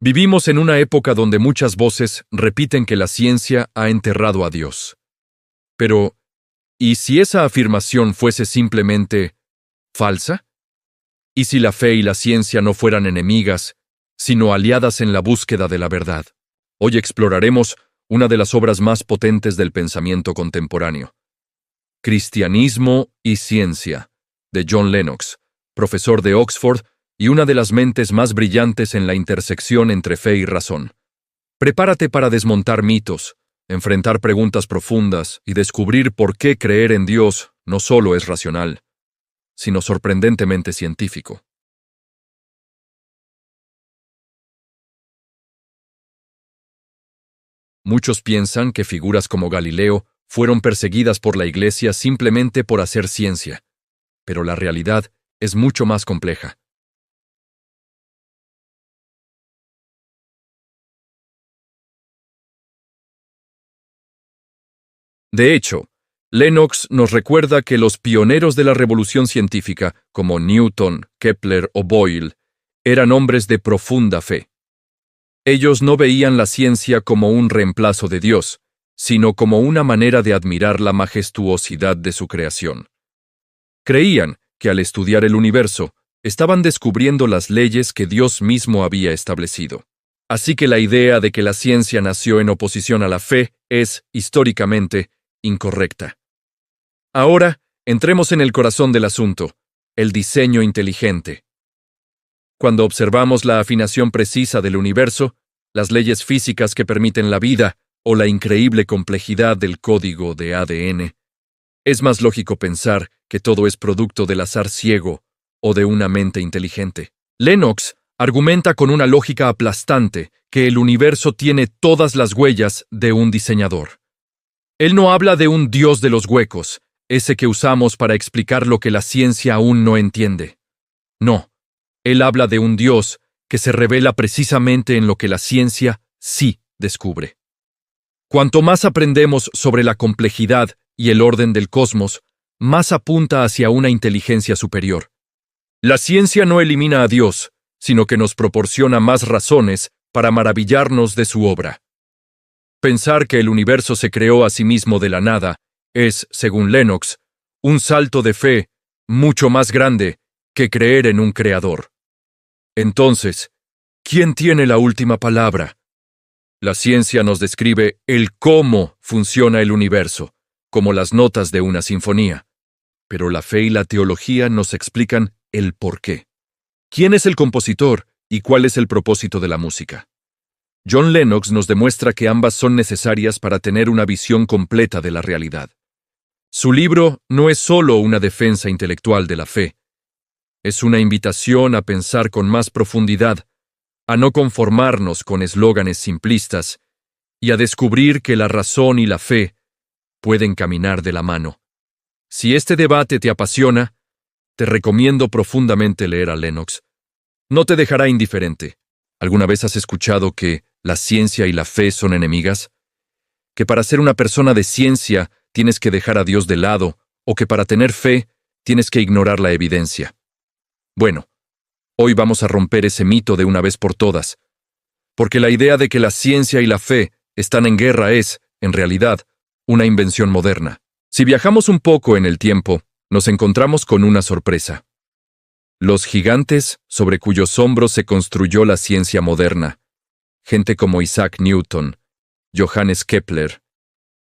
Vivimos en una época donde muchas voces repiten que la ciencia ha enterrado a Dios. Pero, ¿y si esa afirmación fuese simplemente falsa? ¿Y si la fe y la ciencia no fueran enemigas, sino aliadas en la búsqueda de la verdad? Hoy exploraremos una de las obras más potentes del pensamiento contemporáneo. Cristianismo y ciencia, de John Lennox, profesor de Oxford y una de las mentes más brillantes en la intersección entre fe y razón. Prepárate para desmontar mitos, enfrentar preguntas profundas y descubrir por qué creer en Dios no solo es racional, sino sorprendentemente científico. Muchos piensan que figuras como Galileo fueron perseguidas por la Iglesia simplemente por hacer ciencia, pero la realidad es mucho más compleja. De hecho, Lennox nos recuerda que los pioneros de la revolución científica, como Newton, Kepler o Boyle, eran hombres de profunda fe. Ellos no veían la ciencia como un reemplazo de Dios, sino como una manera de admirar la majestuosidad de su creación. Creían que al estudiar el universo, estaban descubriendo las leyes que Dios mismo había establecido. Así que la idea de que la ciencia nació en oposición a la fe es, históricamente, incorrecta. Ahora, entremos en el corazón del asunto, el diseño inteligente. Cuando observamos la afinación precisa del universo, las leyes físicas que permiten la vida o la increíble complejidad del código de ADN, es más lógico pensar que todo es producto del azar ciego o de una mente inteligente. Lennox argumenta con una lógica aplastante que el universo tiene todas las huellas de un diseñador. Él no habla de un Dios de los huecos, ese que usamos para explicar lo que la ciencia aún no entiende. No, él habla de un Dios que se revela precisamente en lo que la ciencia sí descubre. Cuanto más aprendemos sobre la complejidad y el orden del cosmos, más apunta hacia una inteligencia superior. La ciencia no elimina a Dios, sino que nos proporciona más razones para maravillarnos de su obra. Pensar que el universo se creó a sí mismo de la nada es, según Lennox, un salto de fe mucho más grande que creer en un creador. Entonces, ¿quién tiene la última palabra? La ciencia nos describe el cómo funciona el universo, como las notas de una sinfonía, pero la fe y la teología nos explican el por qué. ¿Quién es el compositor y cuál es el propósito de la música? John Lennox nos demuestra que ambas son necesarias para tener una visión completa de la realidad. Su libro no es solo una defensa intelectual de la fe, es una invitación a pensar con más profundidad, a no conformarnos con eslóganes simplistas y a descubrir que la razón y la fe pueden caminar de la mano. Si este debate te apasiona, te recomiendo profundamente leer a Lennox. No te dejará indiferente. ¿Alguna vez has escuchado que la ciencia y la fe son enemigas? ¿Que para ser una persona de ciencia tienes que dejar a Dios de lado o que para tener fe tienes que ignorar la evidencia? Bueno, hoy vamos a romper ese mito de una vez por todas, porque la idea de que la ciencia y la fe están en guerra es, en realidad, una invención moderna. Si viajamos un poco en el tiempo, nos encontramos con una sorpresa. Los gigantes sobre cuyos hombros se construyó la ciencia moderna, gente como Isaac Newton, Johannes Kepler,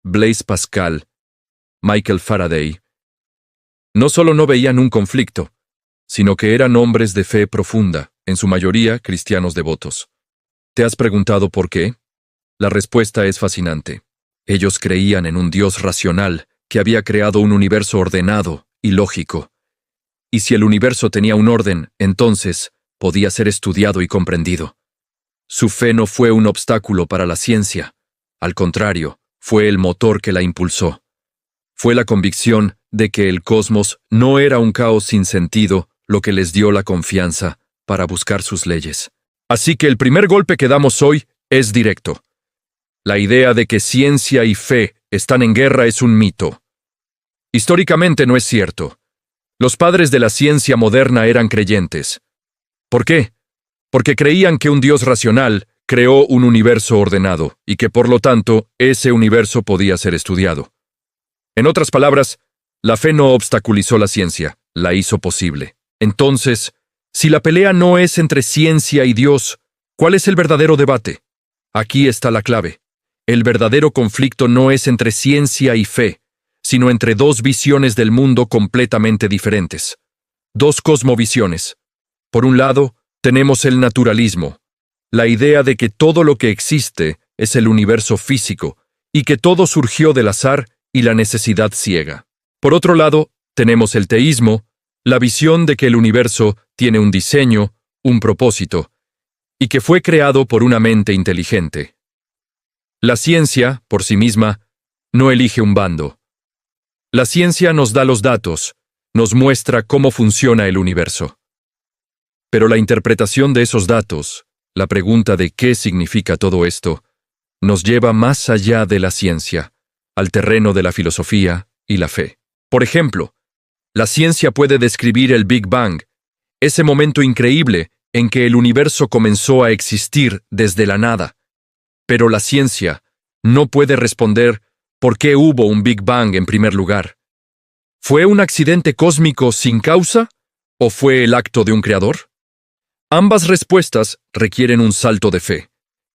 Blaise Pascal, Michael Faraday, no solo no veían un conflicto, sino que eran hombres de fe profunda, en su mayoría cristianos devotos. ¿Te has preguntado por qué? La respuesta es fascinante. Ellos creían en un Dios racional que había creado un universo ordenado y lógico. Y si el universo tenía un orden, entonces podía ser estudiado y comprendido. Su fe no fue un obstáculo para la ciencia. Al contrario, fue el motor que la impulsó. Fue la convicción de que el cosmos no era un caos sin sentido lo que les dio la confianza para buscar sus leyes. Así que el primer golpe que damos hoy es directo. La idea de que ciencia y fe están en guerra es un mito. Históricamente no es cierto. Los padres de la ciencia moderna eran creyentes. ¿Por qué? porque creían que un Dios racional creó un universo ordenado y que por lo tanto ese universo podía ser estudiado. En otras palabras, la fe no obstaculizó la ciencia, la hizo posible. Entonces, si la pelea no es entre ciencia y Dios, ¿cuál es el verdadero debate? Aquí está la clave. El verdadero conflicto no es entre ciencia y fe, sino entre dos visiones del mundo completamente diferentes. Dos cosmovisiones. Por un lado, tenemos el naturalismo, la idea de que todo lo que existe es el universo físico y que todo surgió del azar y la necesidad ciega. Por otro lado, tenemos el teísmo, la visión de que el universo tiene un diseño, un propósito, y que fue creado por una mente inteligente. La ciencia, por sí misma, no elige un bando. La ciencia nos da los datos, nos muestra cómo funciona el universo. Pero la interpretación de esos datos, la pregunta de qué significa todo esto, nos lleva más allá de la ciencia, al terreno de la filosofía y la fe. Por ejemplo, la ciencia puede describir el Big Bang, ese momento increíble en que el universo comenzó a existir desde la nada. Pero la ciencia no puede responder por qué hubo un Big Bang en primer lugar. ¿Fue un accidente cósmico sin causa o fue el acto de un creador? Ambas respuestas requieren un salto de fe.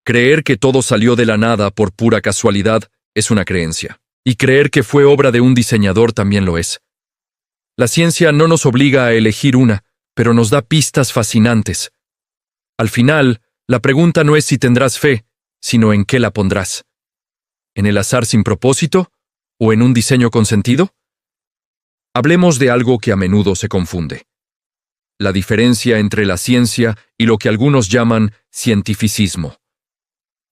Creer que todo salió de la nada por pura casualidad es una creencia, y creer que fue obra de un diseñador también lo es. La ciencia no nos obliga a elegir una, pero nos da pistas fascinantes. Al final, la pregunta no es si tendrás fe, sino en qué la pondrás. ¿En el azar sin propósito o en un diseño con sentido? Hablemos de algo que a menudo se confunde. La diferencia entre la ciencia y lo que algunos llaman cientificismo.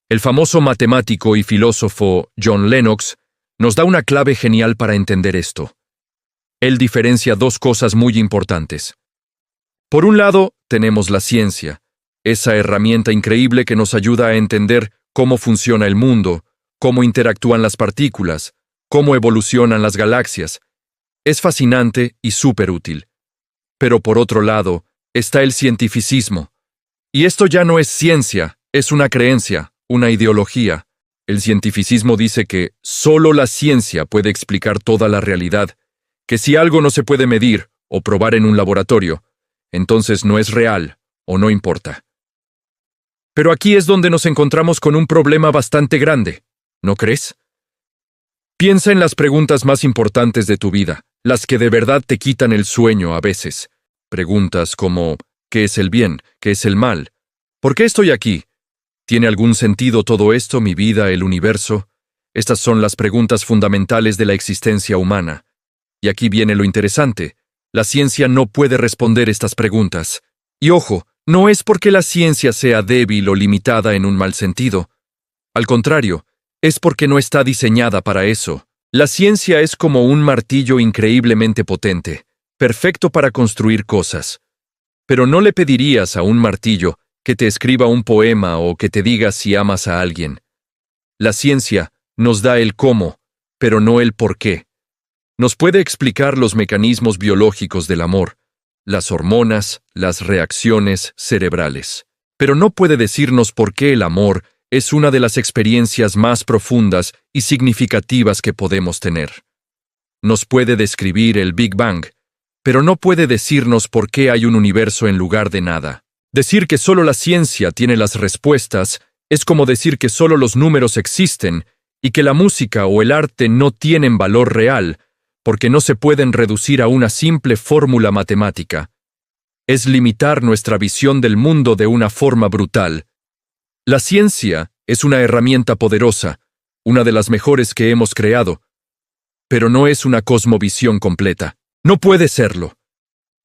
El famoso matemático y filósofo John Lennox nos da una clave genial para entender esto. Él diferencia dos cosas muy importantes. Por un lado, tenemos la ciencia, esa herramienta increíble que nos ayuda a entender cómo funciona el mundo, cómo interactúan las partículas, cómo evolucionan las galaxias. Es fascinante y súper útil. Pero por otro lado, está el cientificismo. Y esto ya no es ciencia, es una creencia, una ideología. El cientificismo dice que solo la ciencia puede explicar toda la realidad, que si algo no se puede medir o probar en un laboratorio, entonces no es real o no importa. Pero aquí es donde nos encontramos con un problema bastante grande, ¿no crees? Piensa en las preguntas más importantes de tu vida, las que de verdad te quitan el sueño a veces. Preguntas como, ¿qué es el bien? ¿Qué es el mal? ¿Por qué estoy aquí? ¿Tiene algún sentido todo esto, mi vida, el universo? Estas son las preguntas fundamentales de la existencia humana. Y aquí viene lo interesante. La ciencia no puede responder estas preguntas. Y ojo, no es porque la ciencia sea débil o limitada en un mal sentido. Al contrario, es porque no está diseñada para eso. La ciencia es como un martillo increíblemente potente, perfecto para construir cosas. Pero no le pedirías a un martillo que te escriba un poema o que te diga si amas a alguien. La ciencia nos da el cómo, pero no el por qué. Nos puede explicar los mecanismos biológicos del amor, las hormonas, las reacciones cerebrales. Pero no puede decirnos por qué el amor es una de las experiencias más profundas y significativas que podemos tener. Nos puede describir el Big Bang, pero no puede decirnos por qué hay un universo en lugar de nada. Decir que solo la ciencia tiene las respuestas es como decir que solo los números existen y que la música o el arte no tienen valor real, porque no se pueden reducir a una simple fórmula matemática. Es limitar nuestra visión del mundo de una forma brutal. La ciencia es una herramienta poderosa, una de las mejores que hemos creado, pero no es una cosmovisión completa. No puede serlo.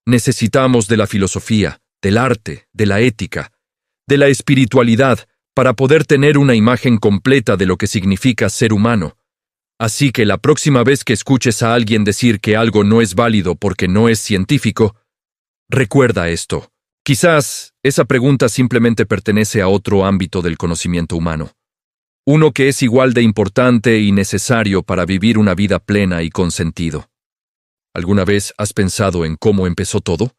Necesitamos de la filosofía, del arte, de la ética, de la espiritualidad, para poder tener una imagen completa de lo que significa ser humano. Así que la próxima vez que escuches a alguien decir que algo no es válido porque no es científico, recuerda esto. Quizás esa pregunta simplemente pertenece a otro ámbito del conocimiento humano. Uno que es igual de importante y necesario para vivir una vida plena y con sentido. ¿Alguna vez has pensado en cómo empezó todo?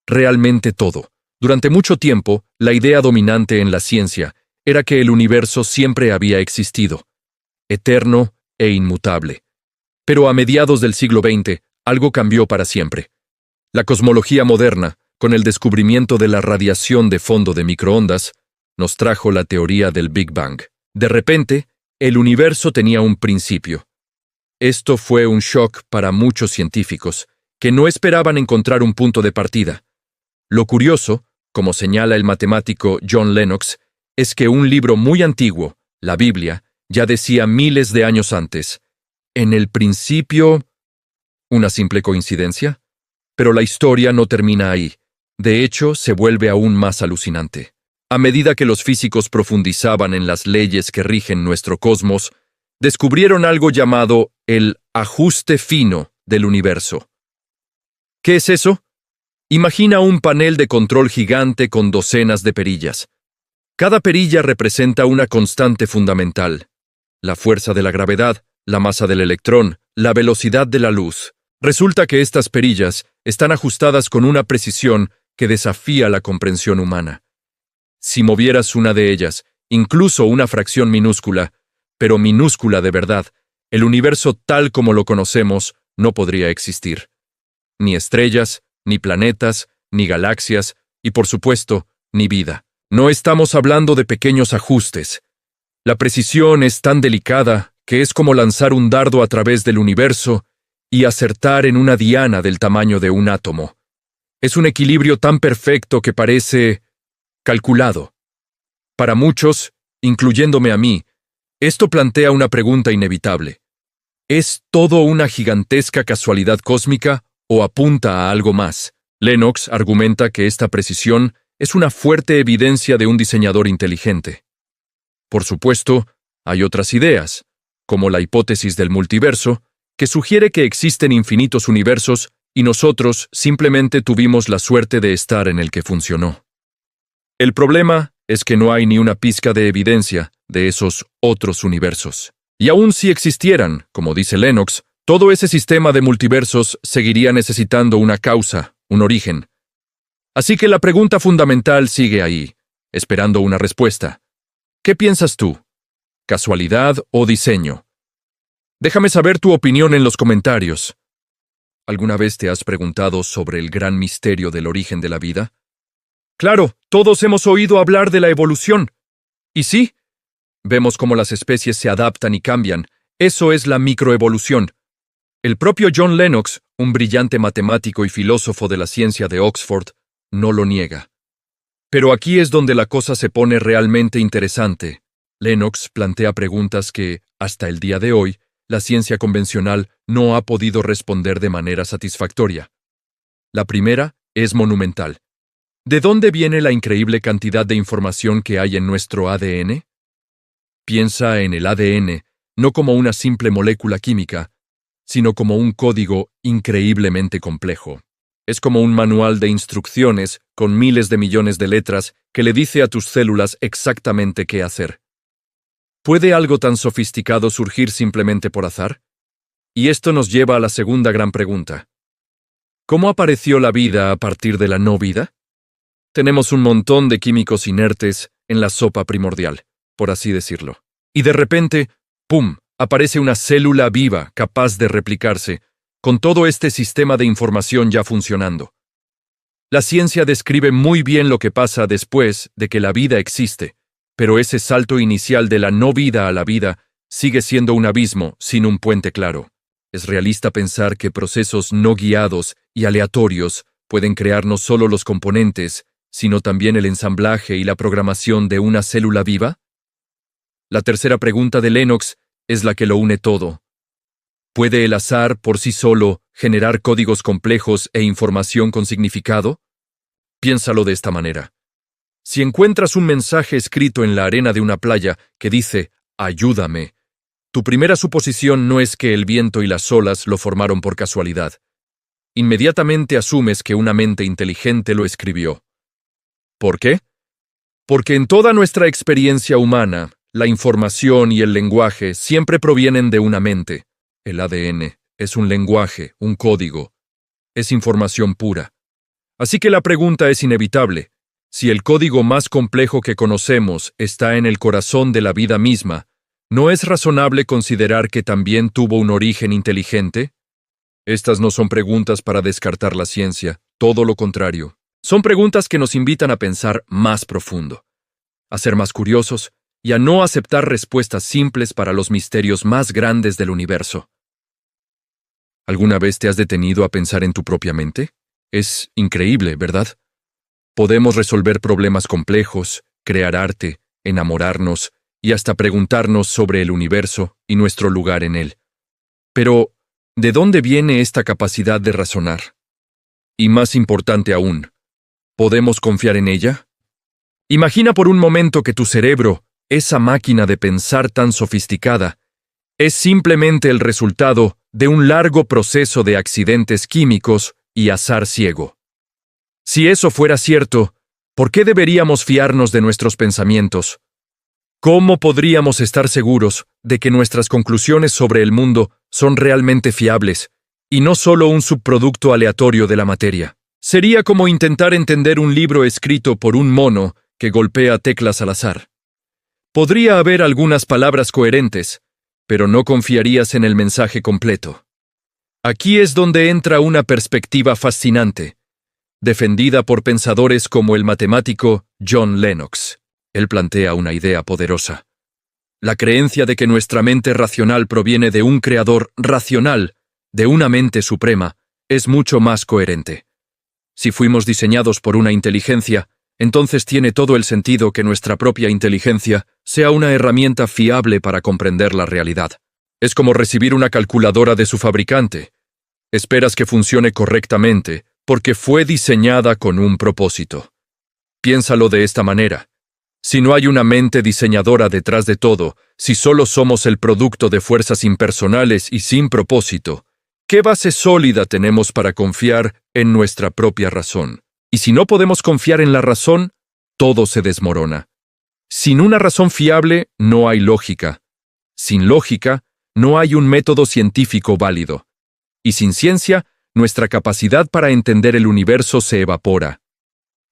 Realmente todo. Durante mucho tiempo, la idea dominante en la ciencia era que el universo siempre había existido, eterno e inmutable. Pero a mediados del siglo XX, algo cambió para siempre. La cosmología moderna, con el descubrimiento de la radiación de fondo de microondas, nos trajo la teoría del Big Bang. De repente, el universo tenía un principio. Esto fue un shock para muchos científicos, que no esperaban encontrar un punto de partida. Lo curioso, como señala el matemático John Lennox, es que un libro muy antiguo, la Biblia, ya decía miles de años antes, en el principio... ¿Una simple coincidencia? Pero la historia no termina ahí. De hecho, se vuelve aún más alucinante. A medida que los físicos profundizaban en las leyes que rigen nuestro cosmos, descubrieron algo llamado el ajuste fino del universo. ¿Qué es eso? Imagina un panel de control gigante con docenas de perillas. Cada perilla representa una constante fundamental: la fuerza de la gravedad, la masa del electrón, la velocidad de la luz. Resulta que estas perillas están ajustadas con una precisión que desafía la comprensión humana. Si movieras una de ellas, incluso una fracción minúscula, pero minúscula de verdad, el universo tal como lo conocemos no podría existir. Ni estrellas, ni planetas, ni galaxias, y por supuesto, ni vida. No estamos hablando de pequeños ajustes. La precisión es tan delicada que es como lanzar un dardo a través del universo y acertar en una diana del tamaño de un átomo. Es un equilibrio tan perfecto que parece calculado. Para muchos, incluyéndome a mí, esto plantea una pregunta inevitable. ¿Es todo una gigantesca casualidad cósmica o apunta a algo más? Lennox argumenta que esta precisión es una fuerte evidencia de un diseñador inteligente. Por supuesto, hay otras ideas, como la hipótesis del multiverso, que sugiere que existen infinitos universos y nosotros simplemente tuvimos la suerte de estar en el que funcionó. El problema es que no hay ni una pizca de evidencia de esos otros universos. Y aun si existieran, como dice Lennox, todo ese sistema de multiversos seguiría necesitando una causa, un origen. Así que la pregunta fundamental sigue ahí, esperando una respuesta. ¿Qué piensas tú? ¿Casualidad o diseño? Déjame saber tu opinión en los comentarios. ¿Alguna vez te has preguntado sobre el gran misterio del origen de la vida? Claro, todos hemos oído hablar de la evolución. Y sí, vemos cómo las especies se adaptan y cambian. Eso es la microevolución. El propio John Lennox, un brillante matemático y filósofo de la ciencia de Oxford, no lo niega. Pero aquí es donde la cosa se pone realmente interesante. Lennox plantea preguntas que, hasta el día de hoy, la ciencia convencional no ha podido responder de manera satisfactoria. La primera es monumental. ¿De dónde viene la increíble cantidad de información que hay en nuestro ADN? Piensa en el ADN no como una simple molécula química, sino como un código increíblemente complejo. Es como un manual de instrucciones con miles de millones de letras que le dice a tus células exactamente qué hacer. ¿Puede algo tan sofisticado surgir simplemente por azar? Y esto nos lleva a la segunda gran pregunta. ¿Cómo apareció la vida a partir de la no vida? Tenemos un montón de químicos inertes en la sopa primordial, por así decirlo. Y de repente, ¡pum!, aparece una célula viva capaz de replicarse, con todo este sistema de información ya funcionando. La ciencia describe muy bien lo que pasa después de que la vida existe, pero ese salto inicial de la no vida a la vida sigue siendo un abismo sin un puente claro. Es realista pensar que procesos no guiados y aleatorios pueden crear no solo los componentes, sino también el ensamblaje y la programación de una célula viva? La tercera pregunta de Lennox es la que lo une todo. ¿Puede el azar por sí solo generar códigos complejos e información con significado? Piénsalo de esta manera. Si encuentras un mensaje escrito en la arena de una playa que dice «Ayúdame», tu primera suposición no es que el viento y las olas lo formaron por casualidad. Inmediatamente asumes que una mente inteligente lo escribió. ¿Por qué? Porque en toda nuestra experiencia humana, la información y el lenguaje siempre provienen de una mente. El ADN es un lenguaje, un código. Es información pura. Así que la pregunta es inevitable. Si el código más complejo que conocemos está en el corazón de la vida misma, ¿no es razonable considerar que también tuvo un origen inteligente? Estas no son preguntas para descartar la ciencia, todo lo contrario. Son preguntas que nos invitan a pensar más profundo, a ser más curiosos y a no aceptar respuestas simples para los misterios más grandes del universo. ¿Alguna vez te has detenido a pensar en tu propia mente? Es increíble, ¿verdad? Podemos resolver problemas complejos, crear arte, enamorarnos y hasta preguntarnos sobre el universo y nuestro lugar en él. Pero, ¿de dónde viene esta capacidad de razonar? Y más importante aún, ¿podemos confiar en ella? Imagina por un momento que tu cerebro, esa máquina de pensar tan sofisticada, es simplemente el resultado de un largo proceso de accidentes químicos y azar ciego. Si eso fuera cierto, ¿por qué deberíamos fiarnos de nuestros pensamientos? ¿Cómo podríamos estar seguros de que nuestras conclusiones sobre el mundo son realmente fiables y no solo un subproducto aleatorio de la materia? Sería como intentar entender un libro escrito por un mono que golpea teclas al azar. Podría haber algunas palabras coherentes, pero no confiarías en el mensaje completo. Aquí es donde entra una perspectiva fascinante, defendida por pensadores como el matemático John Lennox. Él plantea una idea poderosa. La creencia de que nuestra mente racional proviene de un creador racional, de una mente suprema, es mucho más coherente. Si fuimos diseñados por una inteligencia, entonces tiene todo el sentido que nuestra propia inteligencia sea una herramienta fiable para comprender la realidad. Es como recibir una calculadora de su fabricante. Esperas que funcione correctamente, porque fue diseñada con un propósito. Piénsalo de esta manera. Si no hay una mente diseñadora detrás de todo, si solo somos el producto de fuerzas impersonales y sin propósito, ¿qué base sólida tenemos para confiar en nuestra propia razón? Y si no podemos confiar en la razón, todo se desmorona. Sin una razón fiable, no hay lógica. Sin lógica, no hay un método científico válido. Y sin ciencia, nuestra capacidad para entender el universo se evapora.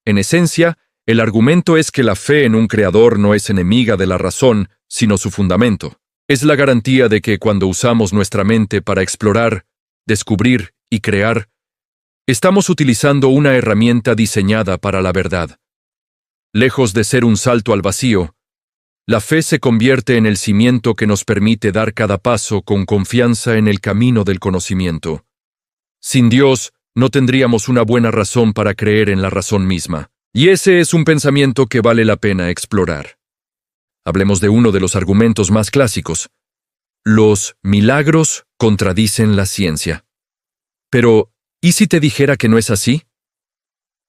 En esencia, el argumento es que la fe en un creador no es enemiga de la razón, sino su fundamento. Es la garantía de que cuando usamos nuestra mente para explorar, descubrir y crear, estamos utilizando una herramienta diseñada para la verdad. Lejos de ser un salto al vacío, la fe se convierte en el cimiento que nos permite dar cada paso con confianza en el camino del conocimiento. Sin Dios, no tendríamos una buena razón para creer en la razón misma. Y ese es un pensamiento que vale la pena explorar. Hablemos de uno de los argumentos más clásicos. Los milagros contradicen la ciencia. Pero, ¿y si te dijera que no es así?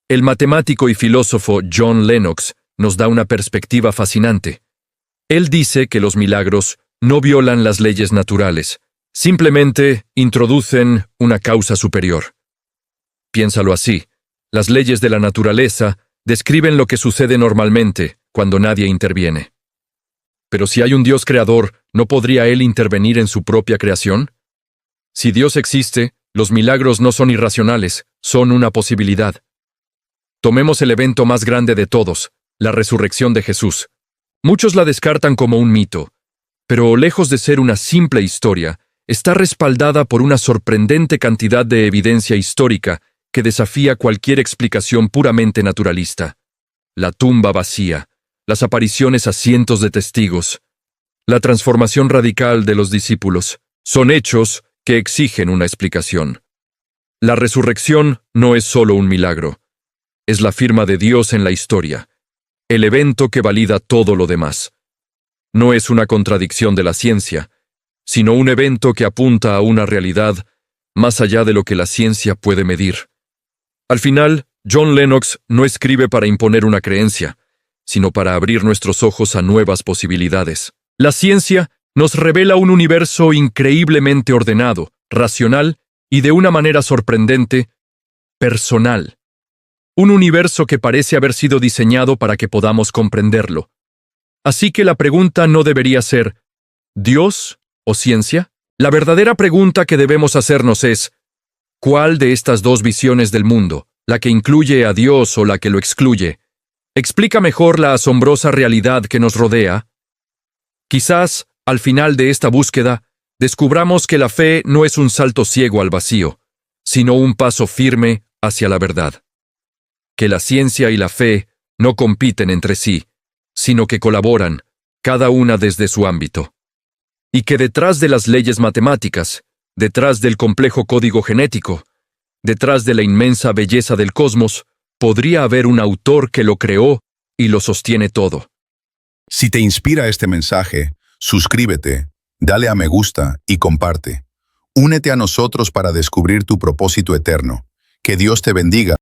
El matemático y filósofo John Lennox nos da una perspectiva fascinante. Él dice que los milagros no violan las leyes naturales, simplemente introducen una causa superior. Piénsalo así. Las leyes de la naturaleza describen lo que sucede normalmente cuando nadie interviene. Pero si hay un Dios creador, ¿no podría Él intervenir en su propia creación? Si Dios existe, los milagros no son irracionales, son una posibilidad. Tomemos el evento más grande de todos, la resurrección de Jesús. Muchos la descartan como un mito, pero lejos de ser una simple historia, está respaldada por una sorprendente cantidad de evidencia histórica que desafía cualquier explicación puramente naturalista. La tumba vacía, las apariciones a cientos de testigos, la transformación radical de los discípulos, son hechos que exigen una explicación. La resurrección no es solo un milagro, es la firma de Dios en la historia, el evento que valida todo lo demás. No es una contradicción de la ciencia, sino un evento que apunta a una realidad más allá de lo que la ciencia puede medir. Al final, John Lennox no escribe para imponer una creencia, sino para abrir nuestros ojos a nuevas posibilidades. La ciencia nos revela un universo increíblemente ordenado, racional y de una manera sorprendente, personal. Un universo que parece haber sido diseñado para que podamos comprenderlo. Así que la pregunta no debería ser, ¿Dios o ciencia? La verdadera pregunta que debemos hacernos es, ¿cuál de estas dos visiones del mundo, la que incluye a Dios o la que lo excluye, explica mejor la asombrosa realidad que nos rodea. Quizás, al final de esta búsqueda, descubramos que la fe no es un salto ciego al vacío, sino un paso firme hacia la verdad. Que la ciencia y la fe no compiten entre sí, sino que colaboran, cada una desde su ámbito. Y que detrás de las leyes matemáticas, detrás del complejo código genético, detrás de la inmensa belleza del cosmos, podría haber un autor que lo creó y lo sostiene todo. Si te inspira este mensaje, suscríbete, dale a me gusta y comparte. Únete a nosotros para descubrir tu propósito eterno. Que Dios te bendiga.